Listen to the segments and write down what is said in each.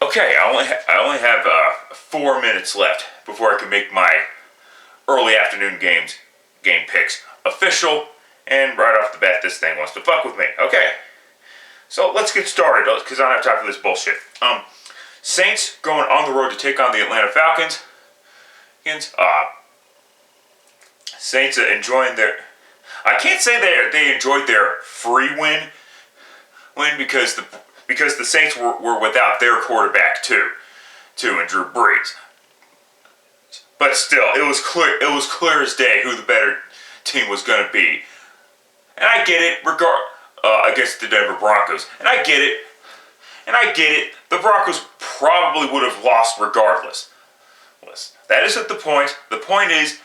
Okay, I only have 4 minutes left before I can make my early afternoon game picks official. And right off the bat, this thing wants to fuck with me. Okay, so let's get started because I don't have time for this bullshit. Saints going on the road to take on the Atlanta Falcons. Saints enjoying their. I can't say they enjoyed their free win because the Saints were without their quarterback too, and Drew Brees. But still, it was clear as day who the better team was going to be. And I get it, against the Denver Broncos. And I get it. The Broncos probably would have lost regardless. That isn't the point. The point is,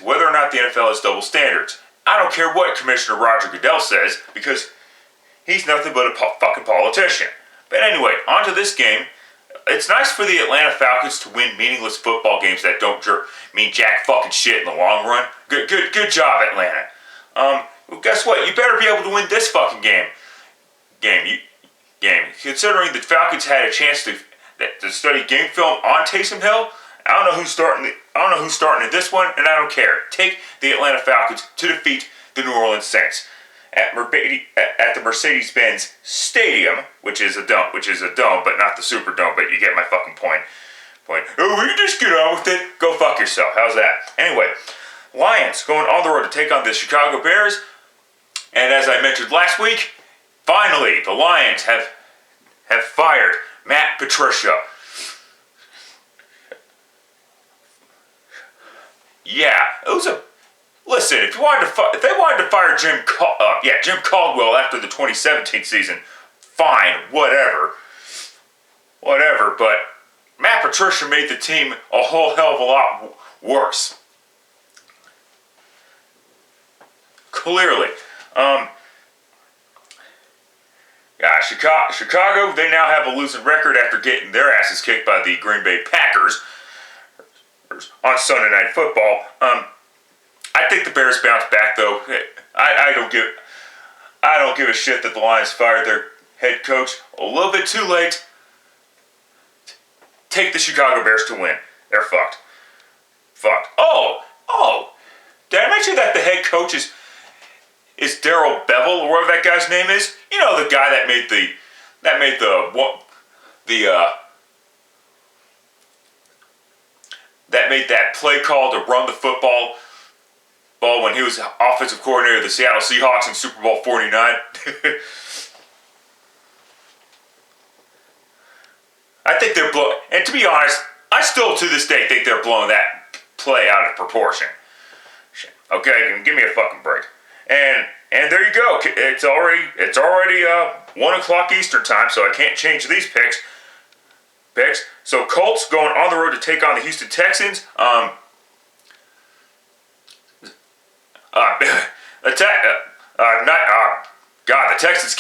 whether or not the NFL has double standards. I don't care what Commissioner Roger Goodell says, because he's nothing but a fucking politician. But anyway, on to this game. It's nice for the Atlanta Falcons to win meaningless football games that don't mean jack fucking shit in the long run. Good job, Atlanta. Well, guess what? You better be able to win this fucking game. Considering the Falcons had a chance to study game film on Taysom Hill, I don't know who's starting in this one, and I don't care. Take the Atlanta Falcons to defeat the New Orleans Saints at the Mercedes-Benz Stadium, which is a dome, but not the Superdome. But you get my fucking point. Oh, will you just get on with it? Go fuck yourself. How's that? Anyway, Lions going on the road to take on the Chicago Bears, and as I mentioned last week, finally the Lions have fired Matt Patricia. Yeah, it was a. Listen, if they wanted to fire Jim Caldwell after the 2017 season, fine, whatever. But Matt Patricia made the team a whole hell of a lot worse. Clearly, Chicago, they now have a losing record after getting their asses kicked by the Green Bay Packers on Sunday Night Football. I think the Bears bounce back though. I don't give a shit that the Lions fired their head coach a little bit too late. Take the Chicago Bears to win. They're fucked. Oh! Did I mention that the head coach is Darrell Bevel or whatever that guy's name is? You know, the guy that made that play call to run the football when he was offensive coordinator of the Seattle Seahawks in Super Bowl 49. I think they're blowing, and to be honest, I still to this day think they're blowing that play out of proportion. Okay, give me a fucking break. And there you go. It's already 1 o'clock Eastern time, so I can't change these picks. So Colts going on the road to take on the Houston Texans. The Texans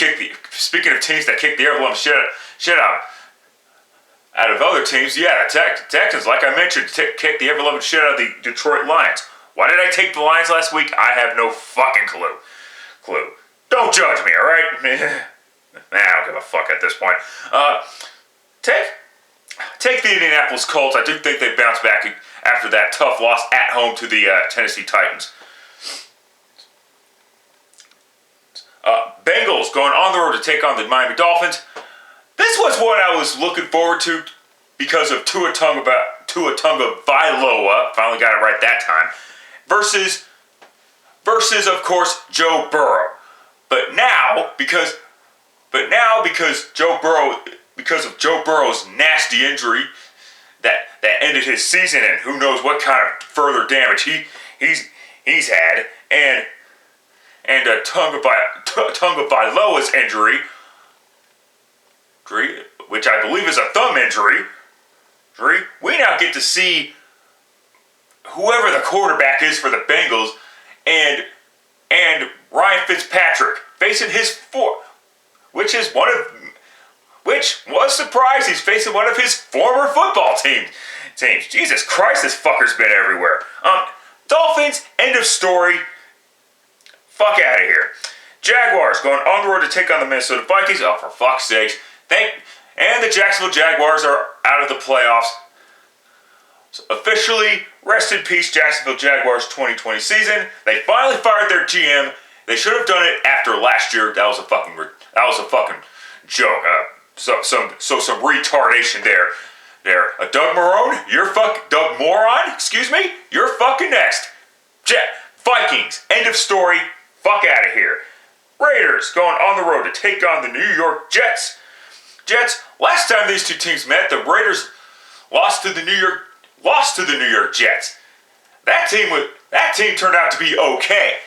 speaking of teams that kick the air shit out of other teams, yeah, the Texans, like I mentioned, kicked the ever-loving shit out of the Detroit Lions. Why did I take the Lions last week? I have no fucking clue. Don't judge me, alright? I don't give a fuck at this point. Take the Indianapolis Colts. I do think they bounced back after that tough loss at home to the Tennessee Titans. Bengals going on the road to take on the Miami Dolphins. This was what I was looking forward to because of Tua Tagovailoa. Finally got it right that time. Versus, of course, Joe Burrow. But now, because of Joe Burrow's nasty injury that ended his season, and who knows what kind of further damage he's had, and Tagovailoa's injury, which I believe is a thumb injury, we now get to see whoever the quarterback is for the Bengals and Ryan Fitzpatrick facing which was surprised he's facing one of his former football teams. Jesus Christ, this fucker's been everywhere. Dolphins, end of story. Fuck out of here. Jaguars going on the road to take on the Minnesota Vikings. Oh, for fuck's sake. And the Jacksonville Jaguars are out of the playoffs. So officially, rest in peace, Jacksonville Jaguars 2020 season. They finally fired their GM. They should have done it after last year. That was a fucking joke. Some retardation there. Doug Moron, excuse me, you're fucking next. Vikings, end of story. Fuck out of here. Raiders going on the road to take on the New York Jets. Last time these two teams met, the Raiders lost to the New York Jets. That team turned out to be okay.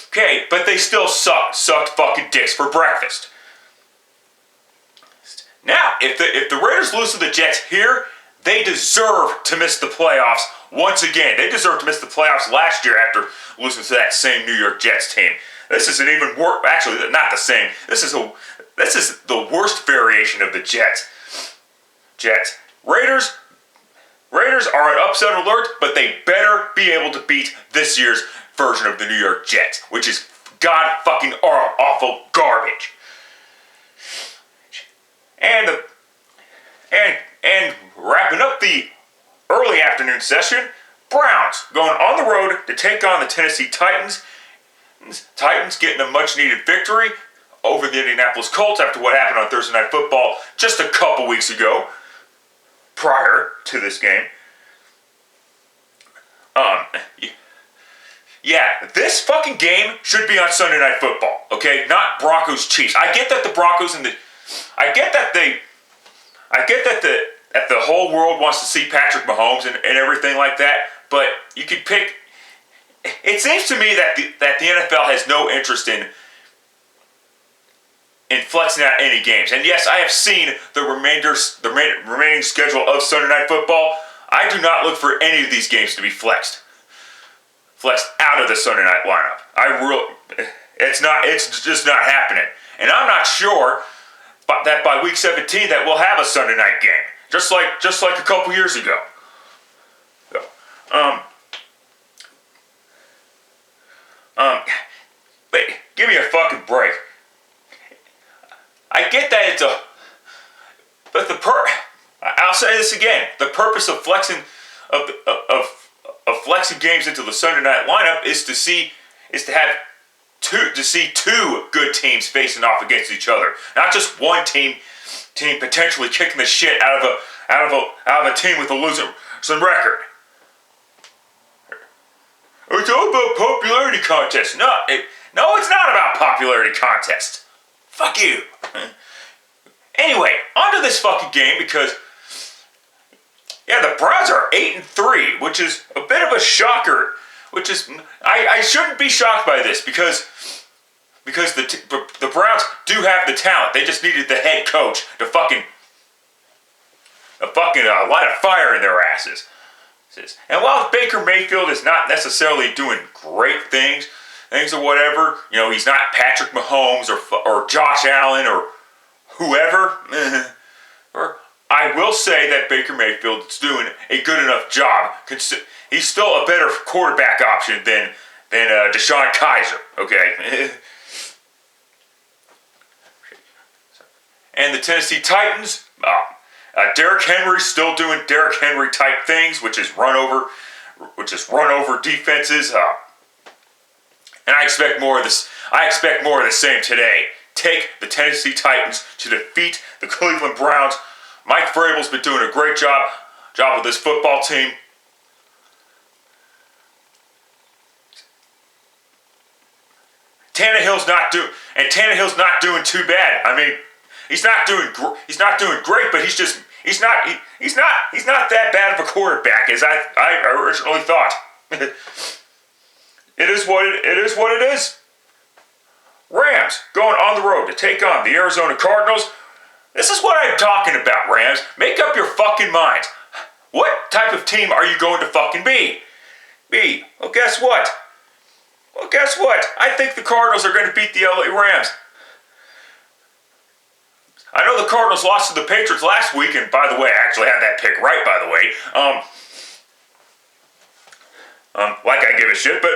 Okay, but they still sucked fucking dicks for breakfast. Now, if the Raiders lose to the Jets here, they deserve to miss the playoffs once again. They deserve to miss the playoffs last year after losing to that same New York Jets team. This is an even worse. Actually, not the same. This is the worst variation of the Jets. Raiders are an upset alert, but they better be able to beat this year's version of the New York Jets, which is god fucking awful garbage. And wrapping up the early afternoon session, Browns going on the road to take on the Tennessee Titans. Titans getting a much-needed victory over the Indianapolis Colts after what happened on Thursday Night Football just a couple weeks ago, prior to this game. Yeah, this fucking game should be on Sunday Night Football, okay? Not Broncos Chiefs. I get that the Broncos and I get that the whole world wants to see Patrick Mahomes and everything like that, but you could pick. It seems to me that the NFL has no interest in flexing out any games. And yes, I have seen the remaining schedule of Sunday Night Football. I do not look for any of these games to be flexed out of the Sunday night lineup. It's just not happening. And I'm not sure that by week 17 that we'll have a Sunday night game, just like a couple years ago. But give me a fucking break. I get that I'll say this again. The purpose of flexing flexing games into the Sunday night lineup is to see two good teams facing off against each other, not just one team potentially kicking the shit out of a team with a losing record. It's all about popularity contests. No, it's not about popularity contests. Fuck you. Anyway, on to this fucking game because, yeah, the Browns are 8-3, which is a bit of a shocker. Which is, I shouldn't be shocked by this because the Browns do have the talent. They just needed the head coach to fucking light a fire in their asses. And while Baker Mayfield is not necessarily doing great things or whatever, he's not Patrick Mahomes or Josh Allen or whoever. Or I will say that Baker Mayfield is doing a good enough job. He's still a better quarterback option than Deshaun Kaiser. Okay. And the Tennessee Titans. Derrick Henry's still doing Derrick Henry type things, which is run over defenses. And I expect more of this. I expect more of the same today. Take the Tennessee Titans to defeat the Cleveland Browns. Mike Vrabel's been doing a great job with this football team. Tannehill's not doing too bad. I mean, he's not doing great, but he's not that bad of a quarterback as I originally thought. It is what it is. Rams going on the road to take on the Arizona Cardinals. This is what I'm talking about, Rams. Make up your fucking minds. What type of team are you going to fucking be? Well, guess what? I think the Cardinals are going to beat the LA Rams. I know the Cardinals lost to the Patriots last week, and by the way, I actually had that pick right, by the way. Like I give a shit, but,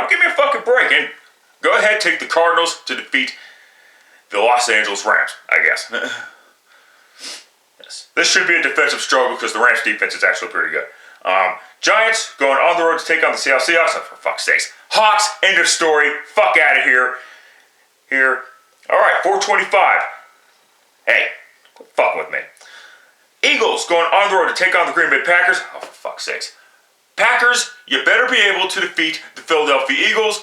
give me a fucking break, and go ahead, take the Cardinals to defeat the Los Angeles Rams, I guess. This should be a defensive struggle because the Rams' defense is actually pretty good. Giants going on the road to take on the Seattle Seahawks. Oh, for fuck's sakes. Hawks, end of story. Fuck out of here. All right, 425. Hey, quit fucking with me. Eagles going on the road to take on the Green Bay Packers. Oh, for fuck's sakes. Packers, you better be able to defeat the Philadelphia Eagles.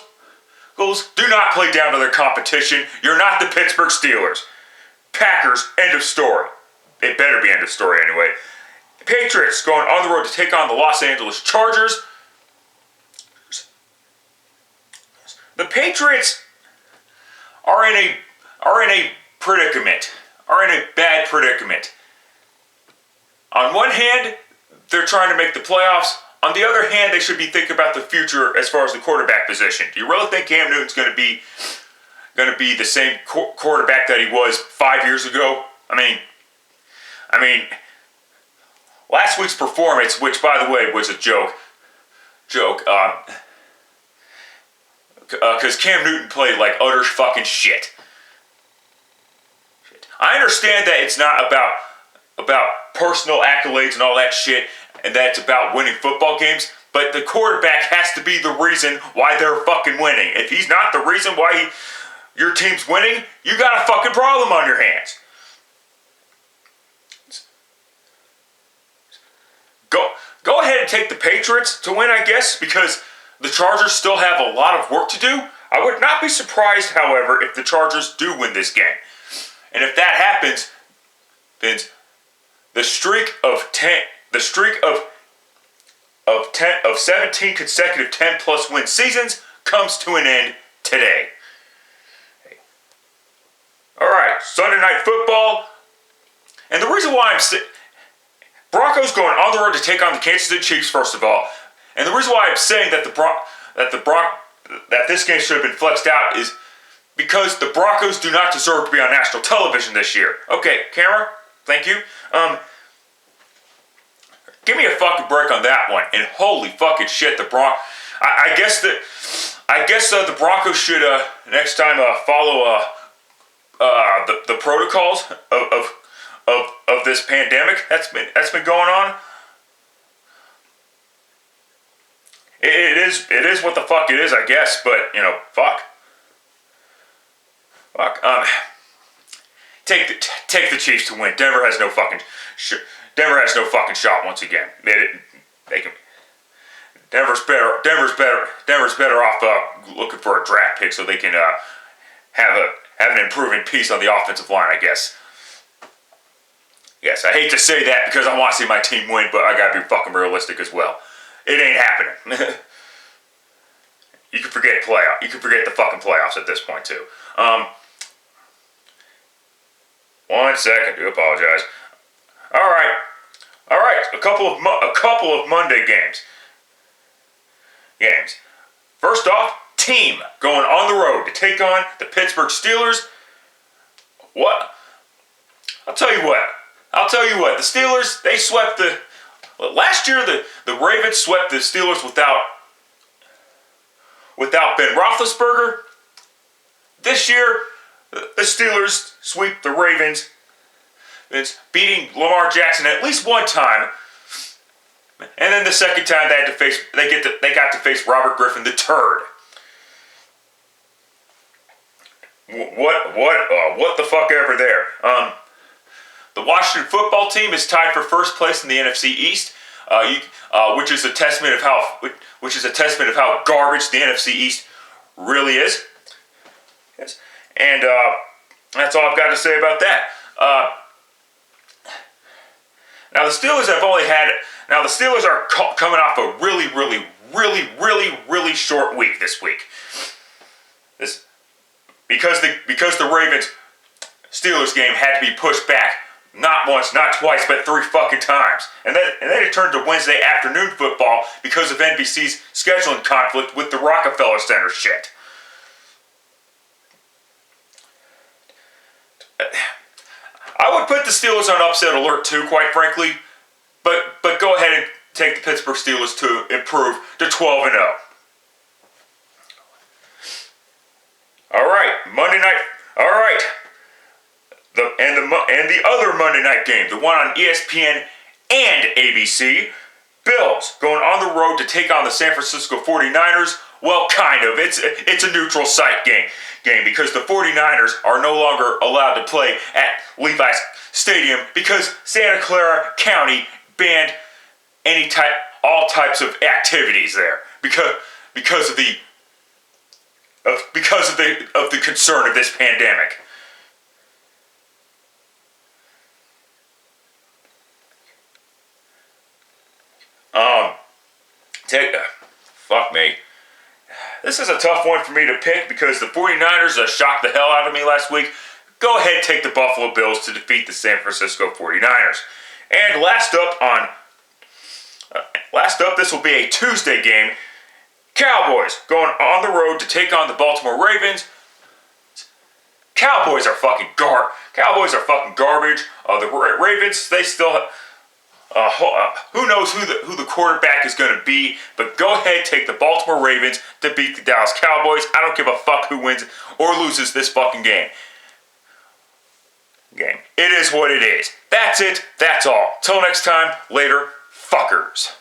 Eagles, do not play down to their competition. You're not the Pittsburgh Steelers. Packers, end of story. It better be end of story anyway. Patriots going on the road to take on the Los Angeles Chargers. The Patriots are in a predicament. Are in a bad predicament. On one hand, they're trying to make the playoffs. On the other hand, they should be thinking about the future as far as the quarterback position. Do you really think Cam Newton's going to be the same quarterback that he was 5 years ago? I mean, last week's performance, which by the way was a joke, because Cam Newton played like utter fucking shit. I understand that it's not about personal accolades and all that shit, and that it's about winning football games, but the quarterback has to be the reason why they're fucking winning. If he's not the reason why your team's winning, you got a fucking problem on your hands. Go ahead and take the Patriots to win, I guess, because the Chargers still have a lot of work to do. I would not be surprised, however, if the Chargers do win this game. And if that happens, then the streak of 17 consecutive 10-plus win seasons comes to an end today. All right, Sunday Night Football. And the reason why Broncos going on the road to take on the Kansas City Chiefs, first of all. And the reason why I'm saying that that this game should have been flexed out is because the Broncos do not deserve to be on national television this year. Okay, camera, thank you. Give me a fucking break on that one. And holy fucking shit, I guess the Broncos should next time follow the protocols of this pandemic that's been going on. It is what the fuck it is, I guess. But fuck. Take the Chiefs to win. Denver has no fucking shot once again. Denver's better off looking for a draft pick so they can have an improving piece on the offensive line, I guess. Yes, I hate to say that because I want to see my team win, but I gotta be fucking realistic as well. It ain't happening. You can forget the fucking playoffs at this point too. 1 second, I do apologize. All right. A couple of Monday games. First off, team going on the road to take on the Pittsburgh Steelers. What? I'll tell you what. The Steelers, they swept last year. The Ravens swept the Steelers without Ben Roethlisberger. This year, the Steelers sweep the Ravens. It's beating Lamar Jackson at least one time, and then the second time they got to face Robert Griffin III. What the fuck ever there? The Washington football team is tied for first place in the NFC East, which is a testament of how garbage the NFC East really is. Yes, and that's all I've got to say about that. Now the Steelers are coming off a really short week this week. Because the Ravens Steelers game had to be pushed back not once, not twice, but 3 fucking times. And then it turned to Wednesday afternoon football because of NBC's scheduling conflict with the Rockefeller Center shit. I would put the Steelers on upset alert too, quite frankly. But go ahead and take the Pittsburgh Steelers to improve to 12-0. All right, Monday night. All right. The the other Monday night game, the one on ESPN and ABC, Bills going on the road to take on the San Francisco 49ers. Well, kind of. It's a neutral site game because the 49ers are no longer allowed to play at Levi's Stadium because Santa Clara County banned all types of activities there because of the concern of this pandemic. Fuck me. This is a tough one for me to pick because the 49ers shocked the hell out of me last week. Go ahead, take the Buffalo Bills to defeat the San Francisco 49ers. And last up, this will be a Tuesday game. Cowboys going on the road to take on the Baltimore Ravens. Cowboys are fucking garbage. The Ravens, they still. Who knows who the quarterback is going to be, but go ahead, take the Baltimore Ravens to beat the Dallas Cowboys. I don't give a fuck who wins or loses this fucking game. It is what it is. That's it. That's all. Till next time, later, fuckers.